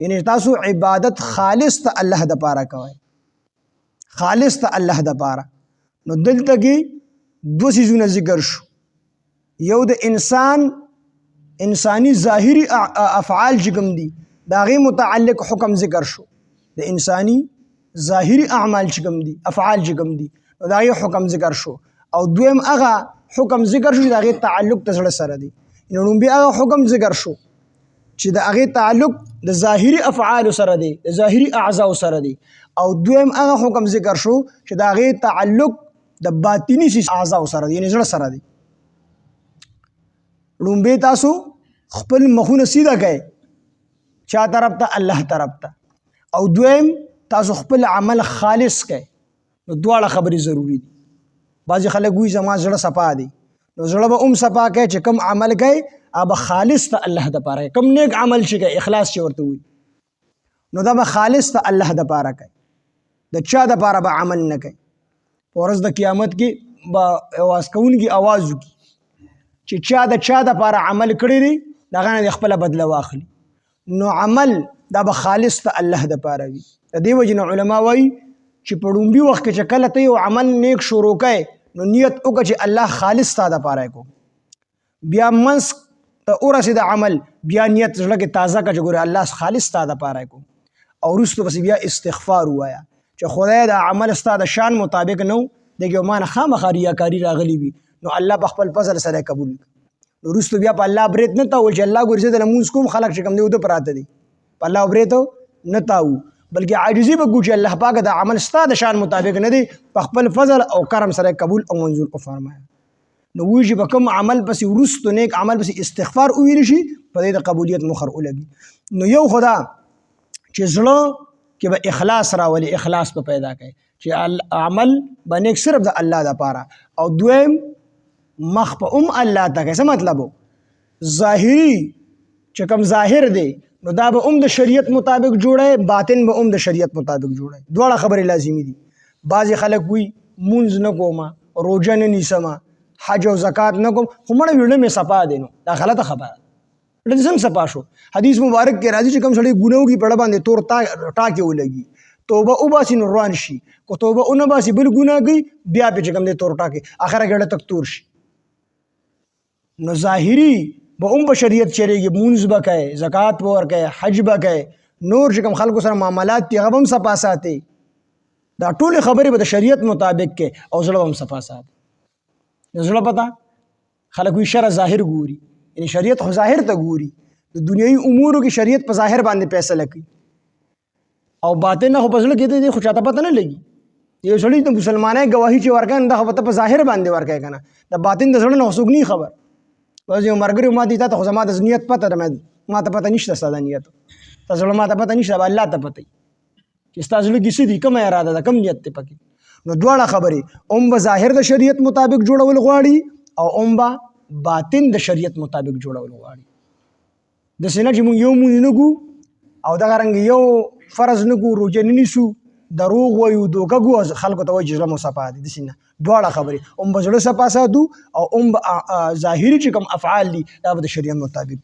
یعنی تاسو عبادت خالص ته الله د پاره کوئ، خالص ته الله د پاره. نو دلته کې دو سیزونه ذکر شو، یو د انسانی ظاهری افعال چې کوم دي د هغې متعلق حکم ذکر شو، د انسانی ظاهری اعمال چې کوم دي افعال چې کوم دي نو د هغې حکم ذکر شو. او دویم هغه حکم ذکر شو چې د هغې تعلق د زړه سره دی. لومبي هغه حکم ذکر شو چې د هغې تعلق د ظاهري افعالو سره دی، د ظاهري اعضاو سره دی. او دویم هغه حکم ذکر شو چې د هغې تعلق د باطني اعضاو سره دی، یعنې زړه سره دی. لومبي تاسو خپل مخونه سیده کړئ چا طرف ته؟ الله طرف ته. او دویم تاسو خپل عمل خالص کړئ. نو دواړه خبرې ضروری دي. بعضې خلک وایي زما زړه صفا دی، نو زړه به صفا کوي چې کوم عمل کوي هغه خالص ته الله د پاره، کوم نیک عمل چې کوي اخلاص چې ورته وي نو دا به خالص ته الله د پاره کوي، د چا د پاره به عمل نه کوي. په ورځ د قیامت کې به اواز کوونکي اواز وکړي چې چا د چا د پاره عمل کړی دی د هغه نه د خپله بدله واخلي. نو عمل دا به خالص ته الله د پاره وي. د دې وجې نه علما وایي چې په ړومبي وخت کې چې کله ته یو عمل نیک شروع کوې نو نیت وکړه چې الله خالص تا د پاره کوم. بیا منځ ته ورسېد عمل، بیا نیت زړه کې تازه کړه چې ګوره الله خالص تا د پاره کوم. او وروسته پسې بیا استغفار ووایه چې خدای دا عمل ستا د شان مطابق نه و، دغې ما نه خامخا ریاکاري راغلي وي نو الله په خپل فضل سره قبول کړي. نو وروسته بیا په الله برید نه تاوول چې الله ګورې زه د لمونځ کوم، خلک چې کوم دی اوده پراته دي، په الله برید نه تاوو، بلکې عاجزي به وکړو چې الله پاک دا عمل ستا د شان مطابق نه دی، په خپل فضل او کرم سره قبول او منظور وفرمایه. نو وایي چې په کوم عمل پسې وروسته نیک عمل پسې استغفار وویل شي په دې د قبولیت مخر ولګي. نو یو خدا چې زړه کې به اخلاص راولي، اخلاص به پیدا کوي چې عمل به نیک صرف د الله دپاره. او دویم مخ په الله ته کوي. څه مطلب ظاهري چې کوم ظاهر دی نو دا به د شریعت مطابق جوړی، باطن به د شریعت مطابق جوړی. دواړه خبرې لازمي دي. بعضې خلک وي مونځ نه کومه، روژه نه نیسمه، حج او زکات نه کوم، خو مړه ویړه مې صفا دی. نو دا غلطه خبره ده. ویړه دې څنګه صفا شو؟ حدیث مبارک کې راځي چې کوم سړی ګناه وکړي په ړه باندې تور ټاکې ولګي، توبه وباسي نو روان شي، که توبه ونه باسي بل ګناه کوي بیا پې چې کوم دی تور ټاکې اخره ګړه تک تور شي. نو ظاهري به په شریعت چلېږي، مونځ به کوي، زکات به ورکوي، حج به کوي، نور چې کوم خلکو سره معاملات دي هغه به هم صفا ساتي. دا ټولې خبرې به د شریعت مطابق کوي او زړه به هم صفا ساتي. د زړه پته خلک وایي شرع ظاهر ګوري، یعنی شریعت خو ظاهر ته ګوري. د دنیایي امورو کې شریعت په ظاهر باندې فیصله کوي او باطن نه خو په زړه کې دی خو چاته پته نه لګي. یو سړي د مسلمانۍ ګواهي چې ورکوي دا خو په ظاهر باندې ورکوي که نه، د باطن د زړه نه خو څوک نه خبر. بس یو ملګري ما دي تا ته خو زما د نیت پته ده، ما ته پته نشته ستا د نیت، ستا زړه ما ته پته نشته، به الله ته پته چې ستا زړه کې څه دي، کومه اراده ده، کوم نیت دی پکې. نو دواړه خبرې به ظاهر د شریعت مطابق جوړول غواړي او به باطن د شریعت مطابق جوړول غواړي. داسې نه چې موږ یو مونځ نه کوو او دغه رنګ یو فرض نه کوو، روژه نه نیسو، دروغ وایو، دوکه کوو، خلکو ته وایي چې زړه مو صفا دي. داسې نه، دواړه خبرې به زړه صفا ساتو او به ظاهري چې کوم افعال دي دا به د شریعت مطابق